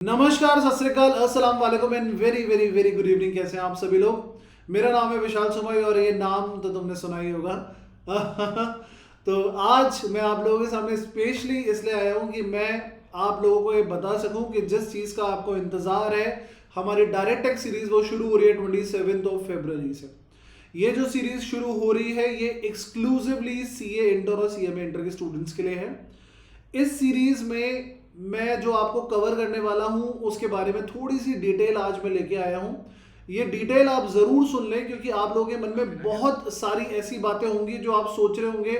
नमस्कार, सत श्री अकाल, अस्सलाम वालेकुम and very very very good evening. कैसे हैं आप सभी लोग। मेरा नाम है विशाल सुमई और ये नाम तो तुमने सुना ही होगा। तो आज मैं आप लोगों के सामने स्पेशली इसलिए आया हूँ कि मैं आप लोगों को ये बता सकूँ कि जिस चीज़ का आपको इंतज़ार है, हमारी डायरेक्ट टेक सीरीज़ वो शुरू हो रही है 27 फरवरी से। ये जो सीरीज़ शुरू हो रही है ये एक्सक्लूसिवली सीए इंटर और सीएमए इंटर के स्टूडेंट्स के लिए है। इस सीरीज में मैं जो आपको कवर करने वाला हूं उसके बारे में थोड़ी सी डिटेल आज मैं लेके आया हूं। ये डिटेल आप जरूर सुन लें क्योंकि आप लोगों के मन में बहुत सारी ऐसी बातें होंगी जो आप सोच रहे होंगे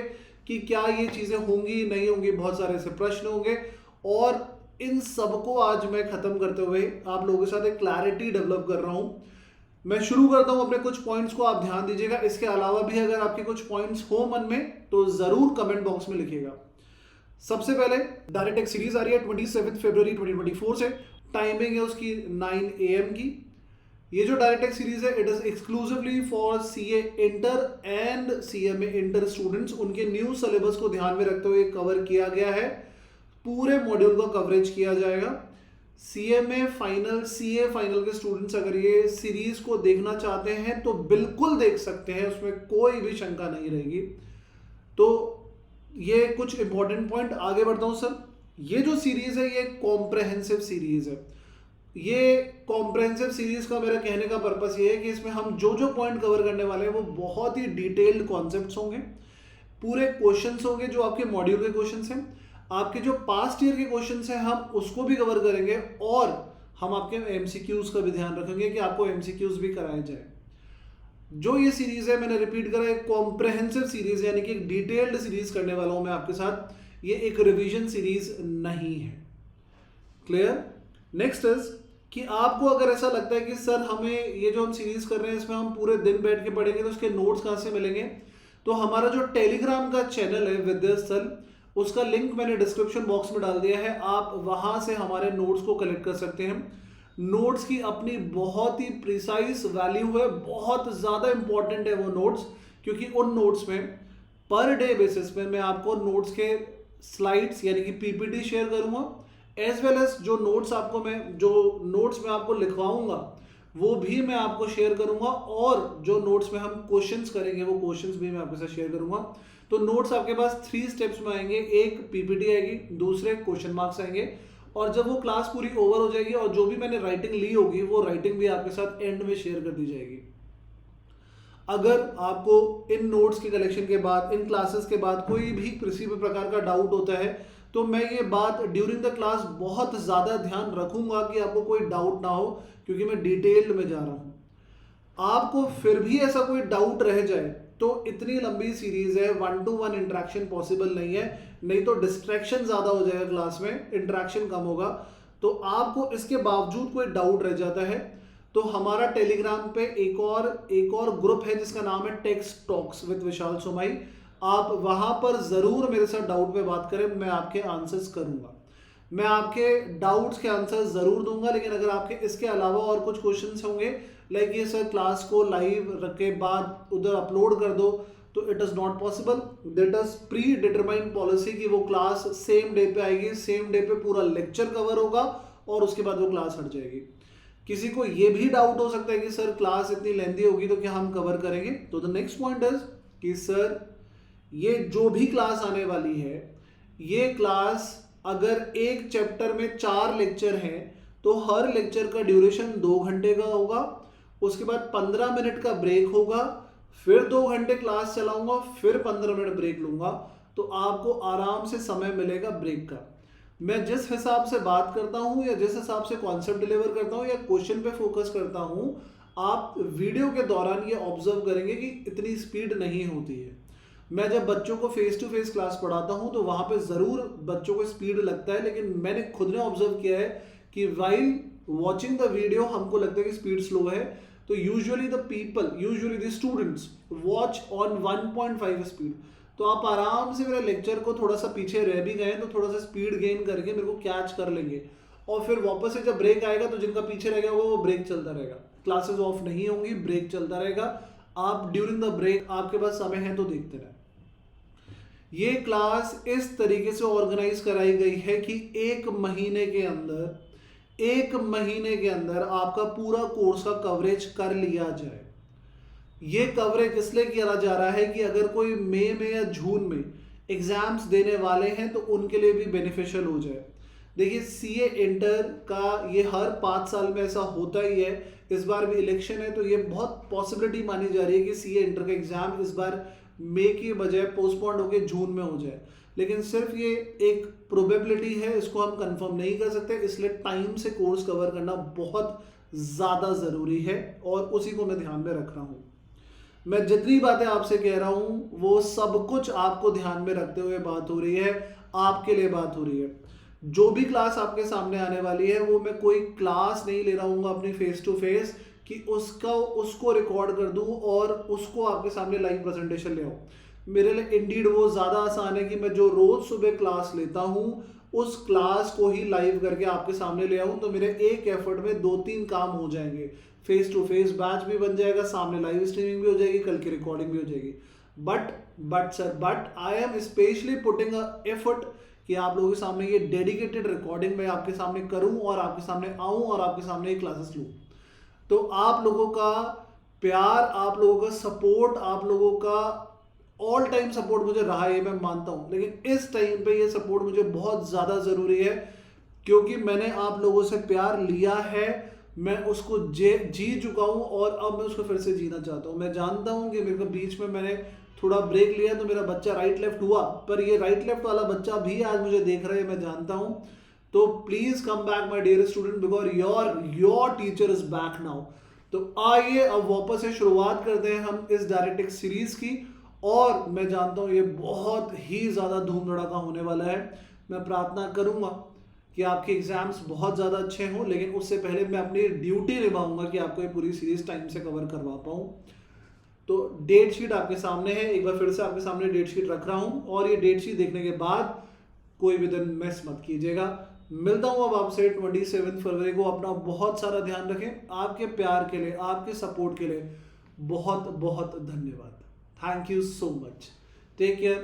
कि क्या ये चीजें होंगी नहीं होंगी, बहुत सारे ऐसे प्रश्न होंगे और इन सबको आज मैं खत्म करते हुए आप लोगों के साथ एक क्लैरिटी डेवलप कर रहा हूं। मैं शुरू करता हूं अपने कुछ पॉइंट्स को, आप ध्यान दीजिएगा। इसके अलावा भी अगर आपके कुछ पॉइंट्स हो मन में तो जरूर कमेंट बॉक्स में लिखिएगा। सबसे पहले डायरेक्ट एक सीरीज आ रही है 27 फरवरी 2024 से। टाइमिंग है उसकी 9 AM की। ये जो डायरेक्ट एक सीरीज है it is exclusively for CA inter and CMA inter students. उनके न्यू सिलेबस को ध्यान में रखते हुए कवर किया गया है। पूरे मॉड्यूल का कवरेज किया जाएगा। सीएमए फाइनल, सीए फाइनल के स्टूडेंट्स अगर ये सीरीज को देखना चाहते हैं तो बिल्कुल देख सकते हैं, उसमें कोई भी शंका नहीं रहेगी। तो ये कुछ इंपॉर्टेंट पॉइंट आगे बढ़ता हूं सर। ये जो सीरीज है ये कॉम्प्रहेंसिव सीरीज है। ये कॉम्प्रहेंसिव सीरीज का मेरा कहने का पर्पस ये है कि इसमें हम जो जो पॉइंट कवर करने वाले हैं वो बहुत ही डिटेल्ड कॉन्सेप्ट्स होंगे, पूरे क्वेश्चंस होंगे जो आपके मॉड्यूल के क्वेश्चंस हैं, आपके जो पास्ट ईयर के क्वेश्चंस हैं हम उसको भी कवर करेंगे और हम आपके एमसीक्यूज का भी ध्यान रखेंगे कि आपको एमसीक्यूज भी कराए जाए। जो ये सीरीज है मैंने रिपीट करा, एक कॉम्प्रहेंसिव सीरीज यानी कि एक डिटेल्ड सीरीज करने वाला हूं मैं आपके साथ। ये एक रिवीजन सीरीज नहीं है। क्लियर। नेक्स्ट इज कि आपको अगर ऐसा लगता है कि सर हमें ये जो हम सीरीज कर रहे हैं इसमें हम पूरे दिन बैठ के पढ़ेंगे तो उसके नोट्स कहां से मिलेंगे, तो हमारा जो टेलीग्राम का चैनल है विद्यास्थल, उसका लिंक मैंने डिस्क्रिप्शन बॉक्स में डाल दिया है। आप वहां से हमारे नोट्स को कलेक्ट कर सकते हैं। नोट्स की अपनी बहुत ही प्रिसाइज वैल्यू है, बहुत ज़्यादा इंपॉर्टेंट है वो नोट्स, क्योंकि उन नोट्स में पर डे बेसिस पे मैं आपको नोट्स के स्लाइड्स यानी कि पीपीटी शेयर करूंगा, एज वेल एज जो नोट्स मैं आपको लिखवाऊंगा वो भी मैं आपको शेयर करूंगा और जो नोट्स में हम क्वेश्चंस करेंगे वो क्वेश्चंस भी मैं आपके साथ शेयर करूंगा। तो नोट्स आपके पास 3 स्टेप्स में आएंगे। एक पीपीटी आएगी, दूसरे क्वेश्चन मार्क्स आएंगे और जब वो क्लास पूरी ओवर हो जाएगी और जो भी मैंने राइटिंग ली होगी वो राइटिंग भी आपके साथ एंड में शेयर कर दी जाएगी। अगर आपको इन नोट्स के कलेक्शन के बाद, इन क्लासेस के बाद कोई भी किसी भी प्रकार का डाउट होता है तो मैं ये बात ड्यूरिंग द क्लास बहुत ज़्यादा ध्यान रखूंगा कि आपको कोई डाउट ना हो, क्योंकि मैं डिटेल्ड में जा रहा हूँ। आपको फिर भी ऐसा कोई डाउट रह जाए तो इतनी लंबी सीरीज है, 1-to-1 इंटरेक्शन पॉसिबल नहीं है, नहीं तो डिस्ट्रैक्शन ज्यादा हो जाएगा, क्लास में इंटरेक्शन कम होगा। तो आपको इसके बावजूद कोई डाउट रह जाता है तो हमारा टेलीग्राम पे एक और ग्रुप है जिसका नाम है टेक्स्ट टॉक्स विद विशाल सुमई। आप वहां पर जरूर मेरे साथ डाउट पे बात करें, मैं आपके आंसर्स करूंगा, मैं आपके डाउट्स के आंसर जरूर दूंगा। लेकिन अगर आपके इसके अलावा और कुछ क्वेश्चंस होंगे लाइक ये सर क्लास को लाइव रख के बाद उधर अपलोड कर दो, तो it is not possible. That is pre determined policy कि वो क्लास सेम डे पे आएगी, सेम डे पे पूरा लेक्चर कवर होगा और उसके बाद वो क्लास हट जाएगी। किसी को ये भी डाउट हो सकता है कि सर क्लास इतनी लेंथी होगी तो क्या हम कवर करेंगे, तो द नेक्स्ट पॉइंट इज कि सर ये जो भी क्लास आने वाली है, ये क्लास अगर एक चैप्टर में 4 लेक्चर हैं तो हर लेक्चर का ड्यूरेशन 2 घंटे का होगा, उसके बाद 15 मिनट का ब्रेक होगा, फिर 2 घंटे क्लास चलाऊंगा, फिर 15 मिनट ब्रेक लूंगा, तो आपको आराम से समय मिलेगा ब्रेक का। मैं जिस हिसाब से बात करता हूं या जिस हिसाब से कॉन्सेप्ट डिलीवर करता हूं या क्वेश्चन पे फोकस करता हूं, आप वीडियो के दौरान ये ऑब्जर्व करेंगे कि इतनी स्पीड नहीं होती है। मैं जब बच्चों को फेस टू फेस क्लास पढ़ाता हूं तो वहां पे जरूर बच्चों को स्पीड लगता है, लेकिन मैंने खुद ने ऑब्जर्व किया है कि वाइल वॉचिंग द वीडियो हमको लगता है कि स्पीड स्लो है, तो usually the students watch on 1.5 speed. तो आप आराम से मेरे लेक्चर को थोड़ा सा पीछे रह भी गए तो थोड़ा सा स्पीड गेन करके मेरे को कैच कर लेंगे और फिर वापस से जब ब्रेक आएगा तो जिनका पीछे रह गया वो ब्रेक चलता रहेगा। क्लासेस ऑफ नहीं होंगी, ब्रेक चलता रहेगा। आप ड्यूरिंग द ब्रेक आपके पास समय है तो देखते रहे। ये क्लास इस तरीके से ऑर्गेनाइज कराई गई है कि 1 महीने के अंदर 1 महीने के अंदर आपका पूरा कोर्स का कवरेज कर लिया जाए। ये कवरेज इसलिए किया जा रहा है कि अगर कोई मई में या जून में एग्जाम्स देने वाले हैं तो उनके लिए भी बेनिफिशियल हो जाए। देखिए, सीए इंटर का ये हर 5 साल में ऐसा होता ही है। इस बार भी इलेक्शन है तो ये बहुत पॉसिबिलिटी मानी जा रही है कि सीए इंटर का एग्जाम इस बार मई की बजाय पोस्टपोन्ड होकर जून में हो जाए, लेकिन सिर्फ ये एक प्रोबेबिलिटी है, इसको हम कंफर्म नहीं कर सकते। इसलिए टाइम से कोर्स कवर करना बहुत ज़्यादा ज़रूरी है और उसी को मैं ध्यान में रख रहा हूँ। मैं जितनी बातें आपसे कह रहा हूँ वो सब कुछ आपको ध्यान में रखते हुए बात हो रही है, आपके लिए बात हो रही है। जो भी क्लास आपके सामने आने वाली है वो मैं कोई क्लास नहीं ले रहा हूँ अपनी फेस टू फेस कि उसको रिकॉर्ड कर दूँ और उसको आपके सामने लाइव प्रेजेंटेशन ले आऊँ। मेरे लिए इंडीड वो ज़्यादा आसान है कि मैं जो रोज़ सुबह क्लास लेता हूँ उस क्लास को ही लाइव करके आपके सामने ले आऊँ, तो मेरे एक एफर्ट में 2-3 काम हो जाएंगे। फेस टू फेस बैच भी बन जाएगा, सामने लाइव स्ट्रीमिंग भी हो जाएगी, कल की रिकॉर्डिंग भी हो जाएगी। But I am specially putting a effort कि आप लोगों के सामने ये डेडिकेटेड रिकॉर्डिंग मैं आपके सामने करूं और आपके सामने आऊं और आपके सामने ये क्लासेस लूं। तो आप लोगों का प्यार, आप लोगों का सपोर्ट, आप लोगों का ऑल टाइम सपोर्ट मुझे रहा है, ये मैं मानता हूं, लेकिन इस टाइम पे ये सपोर्ट मुझे बहुत ज़्यादा ज़रूरी है क्योंकि मैंने आप लोगों से प्यार लिया है, मैं उसको जी चुका हूं और अब मैं उसको फिर से जीना चाहता हूं। मैं जानता हूं कि मेरे को बीच में मैंने थोड़ा ब्रेक लिया तो मेरा बच्चा राइट लेफ्ट हुआ, पर ये राइट लेफ्ट वाला बच्चा भी आज मुझे देख रहा है, मैं जानता हूं। तो please come back my dear student because your teacher is back now. तो आइए अब वापस से शुरुआत करते हैं हम इस डायरेक्ट सीरीज की, और मैं जानता हूं ये बहुत ही ज्यादा धूम धड़ाका होने वाला है। मैं प्रार्थना करूंगा कि आपके एग्जाम्स बहुत ज़्यादा अच्छे हों, लेकिन उससे पहले मैं अपनी ड्यूटी निभाऊंगा कि आपको ये पूरी सीरीज टाइम से कवर करवा पाऊँ। तो डेट शीट आपके सामने है, एक बार फिर से आपके सामने डेट शीट रख रहा हूँ, और ये डेट शीट देखने के बाद कोई भी दिन मिस मत कीजिएगा। मिलता हूँ अब आपसे 27 फरवरी को। अपना बहुत सारा ध्यान रखें। आपके प्यार के लिए, आपके सपोर्ट के लिए बहुत बहुत धन्यवाद। Thank you so much. Take care.